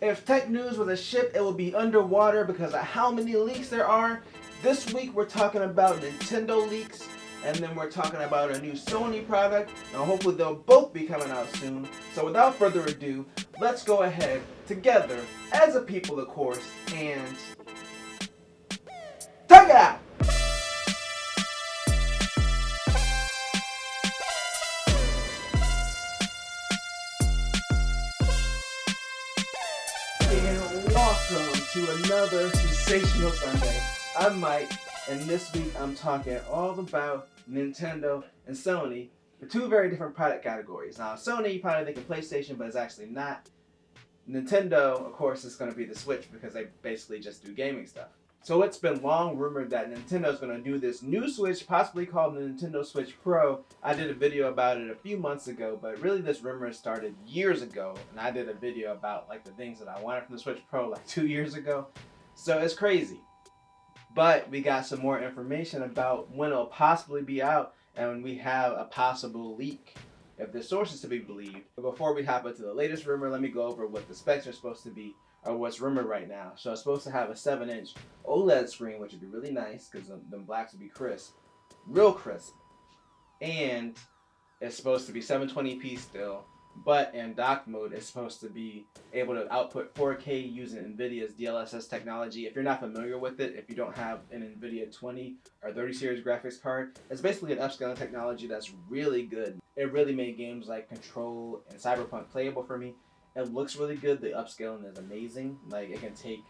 If tech news was a ship, it would be underwater because of how many leaks there are. This week we're talking about Nintendo leaks, and then we're talking about a new Sony product. Now hopefully they'll both be coming out soon. So without further ado, let's go ahead together as a people, of course, and check it out! And welcome to another sensational Sunday. I'm Mike, and this week I'm talking all about Nintendo and Sony for two very different product categories. Now, Sony, you probably think of PlayStation, but it's actually not. Nintendo, of course, is going to be the Switch because they basically just do gaming stuff. So it's been long rumored that Nintendo is going to do this new Switch, possibly called the Nintendo Switch Pro. I did a video about it a few months ago, but really this rumor started years ago, and I did a video about like the things that I wanted from the Switch Pro like 2 years ago. So it's crazy. But we got some more information about when it'll possibly be out, and we have a possible leak, if the source is to be believed. But before we hop into the latest rumor, let me go over what the specs are supposed to be, or what's rumored right now. So it's supposed to have a 7-inch OLED screen, which would be really nice because them blacks would be crisp, real crisp. And it's supposed to be 720p still, but in dock mode, it's supposed to be able to output 4K using NVIDIA's DLSS technology. If you're not familiar with it, if you don't have an NVIDIA 20 or 30 series graphics card, it's basically an upscaling technology that's really good. It really made games like Control and Cyberpunk playable for me. It looks really good. The upscaling is amazing. Like, it can take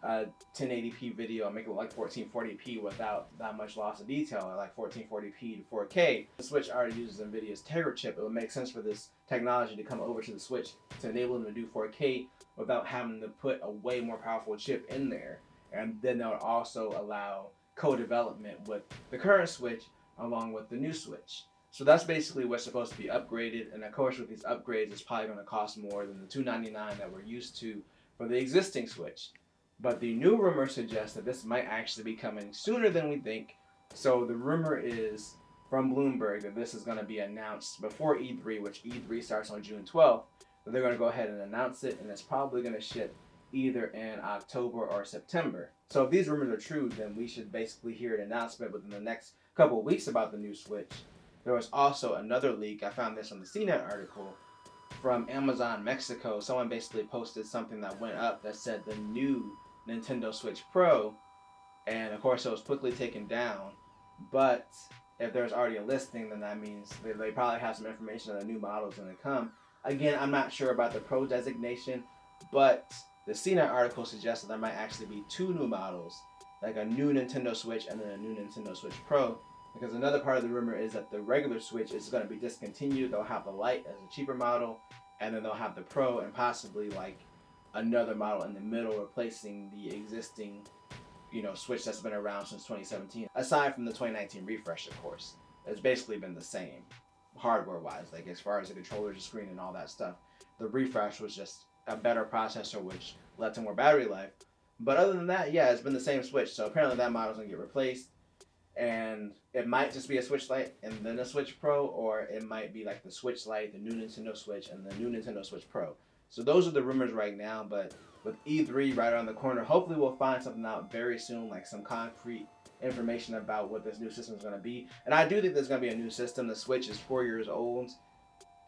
a 1080p video and make it look like 1440p without that much loss of detail, like 1440p to 4K. The Switch already uses NVIDIA's Tegra chip. It would make sense for this technology to come over to the Switch to enable them to do 4K without having to put a way more powerful chip in there. And then that would also allow co-development with the current Switch along with the new Switch. So that's basically what's supposed to be upgraded, and of course with these upgrades it's probably going to cost more than the $299 that we're used to for the existing Switch. But the new rumor suggests that this might actually be coming sooner than we think. So the rumor is from Bloomberg that this is going to be announced before E3, which E3 starts on June 12th. But they're going to go ahead and announce it, and it's probably going to ship either in October or September. So if these rumors are true, then we should basically hear an announcement within the next couple of weeks about the new Switch. There was also another leak. I found this on the CNET article from Amazon Mexico. Someone basically posted something that went up that said the new Nintendo Switch Pro, and of course it was quickly taken down. But if there's already a listing, then that means they probably have some information on the new models when they come. Again, I'm not sure about the Pro designation, but the CNET article suggests that there might actually be two new models, like a new Nintendo Switch and then a new Nintendo Switch Pro. Because another part of the rumor is that the regular Switch is going to be discontinued. They'll have the Lite as a cheaper model, and then they'll have the Pro and possibly like another model in the middle replacing the existing, Switch that's been around since 2017. Aside from the 2019 refresh, of course. It's basically been the same hardware-wise, like as far as the controller, the screen, and all that stuff. The refresh was just a better processor, which led to more battery life. But other than that, yeah, it's been the same Switch. So apparently that model's going to get replaced. And it might just be a Switch Lite and then a Switch Pro, or it might be like the Switch Lite, the new Nintendo Switch, and the new Nintendo Switch Pro. So those are the rumors right now, but with E3 right around the corner, hopefully we'll find something out very soon, like some concrete information about what this new system is going to be. And I do think there's going to be a new system. The Switch is 4 years old.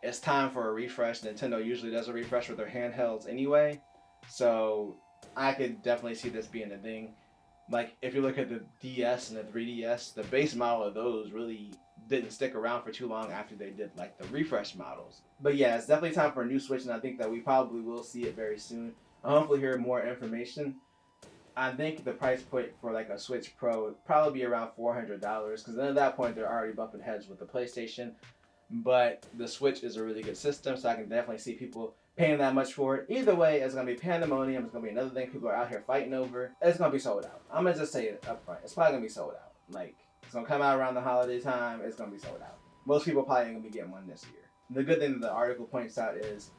It's time for a refresh. Nintendo usually does a refresh with their handhelds anyway. So I could definitely see this being a thing. Like, if you look at the DS and the 3DS, the base model of those really didn't stick around for too long after they did, like, the refresh models. But yeah, it's definitely time for a new Switch, and I think that we probably will see it very soon. I'll hopefully hear more information. I think the price point for, like, a Switch Pro would probably be around $400, because then at that point, they're already bumping heads with the PlayStation. But the Switch is a really good system, so I can definitely see people paying that much for it. Either way, it's going to be pandemonium. It's going to be another thing people are out here fighting over. It's going to be sold out. I'm going to just say it up front. It's probably going to be sold out. Like, it's going to come out around the holiday time. It's going to be sold out. Most people probably ain't going to be getting one this year. The good thing that the article points out is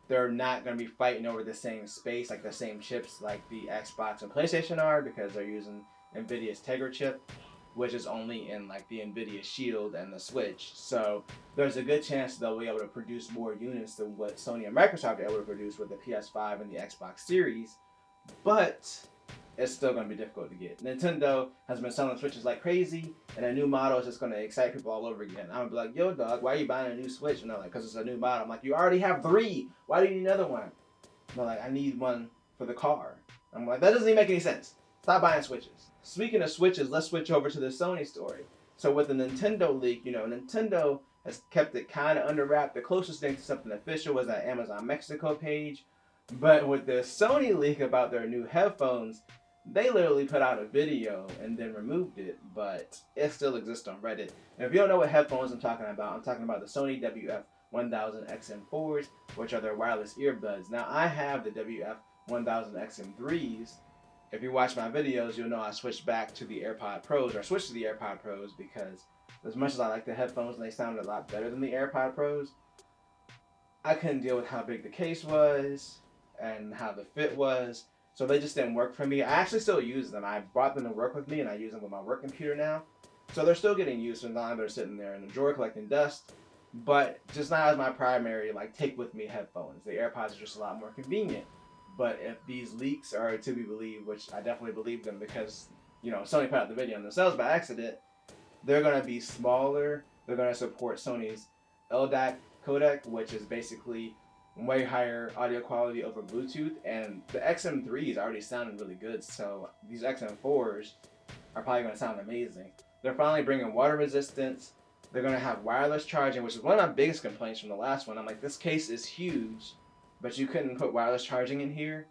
they're not going to be fighting over the same space, like the same chips like the Xbox and PlayStation are, because they're using NVIDIA's Tegra chip. which is only in like the NVIDIA Shield and the Switch. So there's a good chance they'll be able to produce more units than what Sony and Microsoft are able to produce with the PS5 and the Xbox Series, but it's still going to be difficult to get. Nintendo has been selling Switches like crazy, and a new model is just going to excite people all over again. I'm going to be like, yo, dog, why are you buying a new Switch? And they're like, because it's a new model. I'm like, you already have 3. Why do you need another one? And they're like, I need one for the car. I'm like, that doesn't even make any sense. Stop buying Switches. Speaking of Switches, let's switch over to the Sony story. So with the Nintendo leak, Nintendo has kept it kind of under wrap. The closest thing to something official was that Amazon Mexico page. But with the Sony leak about their new headphones, they literally put out a video and then removed it, but it still exists on Reddit. And if you don't know what headphones I'm talking about the Sony WF-1000XM4s, which are their wireless earbuds. Now, I have the WF-1000XM3s. If you watch my videos, you'll know I switched back to the AirPod Pros, or switched to the AirPod Pros, because as much as I like the headphones and they sounded a lot better than the AirPod Pros, I couldn't deal with how big the case was and how the fit was. So they just didn't work for me. I actually still use them. I brought them to work with me, and I use them with my work computer now. So they're still getting used, so now they're sitting there in the drawer collecting dust. But just not as my primary, take with me headphones. The AirPods are just a lot more convenient. But if these leaks are to be believed, which I definitely believe them because, Sony put out the video on themselves by accident, they're going to be smaller. They're going to support Sony's LDAC codec, which is basically way higher audio quality over Bluetooth, and the XM3s already sounded really good, so these XM4s are probably going to sound amazing. They're finally bringing water resistance. They're going to have wireless charging, which is one of my biggest complaints from the last one. I'm like, this case is huge, but you couldn't put wireless charging in here,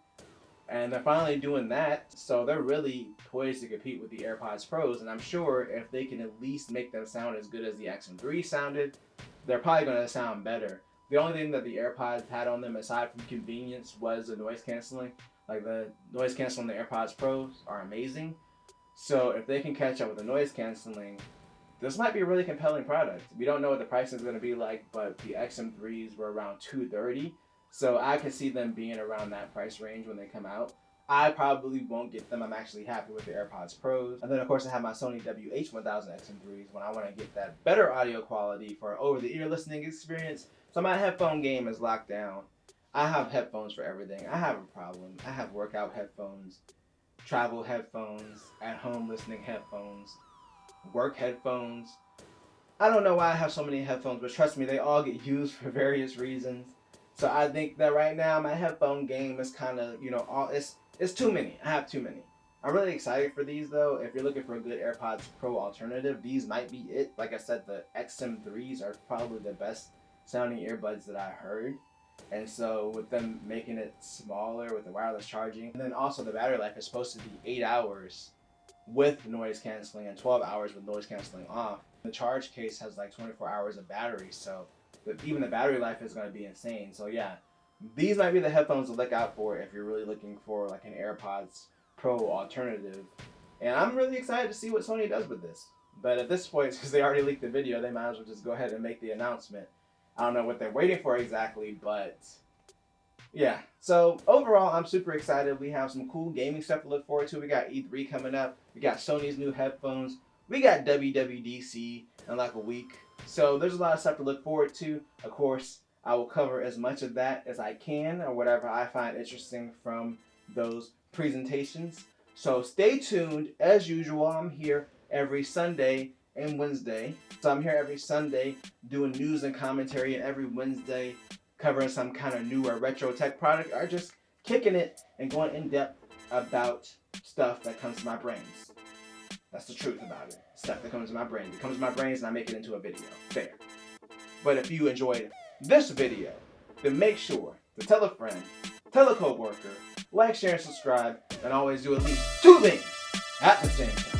and they're finally doing that, so they're really poised to compete with the AirPods Pros, and I'm sure if they can at least make them sound as good as the XM3 sounded, they're probably going to sound better. The only thing that the AirPods had on them, aside from convenience, was the noise canceling. Like, the noise canceling the AirPods Pros are amazing. So if they can catch up with the noise canceling, this might be a really compelling product. We don't know what the price is going to be like, but the XM3s were around $230. So I could see them being around that price range when they come out. I probably won't get them. I'm actually happy with the AirPods Pros. And then, of course, I have my Sony WH-1000XM3s when I want to get that better audio quality for over-the-ear listening experience. So my headphone game is locked down. I have headphones for everything. I have a problem. I have workout headphones, travel headphones, at-home listening headphones, work headphones. I don't know why I have so many headphones, but trust me, they all get used for various reasons. So I think that right now my headphone game is kind of, it's too many. I have too many. I'm really excited for these, though. If you're looking for a good AirPods Pro alternative, these might be it. Like I said, the XM3s are probably the best sounding earbuds that I heard. And so with them making it smaller with the wireless charging, and then also the battery life is supposed to be 8 hours with noise canceling and 12 hours with noise canceling off. The charge case has 24 hours of battery, so even the battery life is going to be insane. So yeah, these might be the headphones to look out for if you're really looking for an AirPods Pro alternative. And I'm really excited to see what Sony does with this. But at this point, since they already leaked the video, they might as well just go ahead and make the announcement. I don't know what they're waiting for exactly, but yeah. So overall, I'm super excited. We have some cool gaming stuff to look forward to. We got E3 coming up. We got Sony's new headphones. We got WWDC in a week. So there's a lot of stuff to look forward to. Of course, I will cover as much of that as I can, or whatever I find interesting from those presentations. So stay tuned. As usual, I'm here every Sunday and Wednesday. So I'm here every Sunday doing news and commentary, and every Wednesday covering some kind of new or retro tech product, or just kicking it and going in depth about stuff that comes to my brains. That's the truth about it. Stuff that comes to my brain. It comes to my brains and I make it into a video. There. But if you enjoyed this video, then make sure to tell a friend, tell a coworker, like, share, and subscribe, and always do at least 2 things at the same time.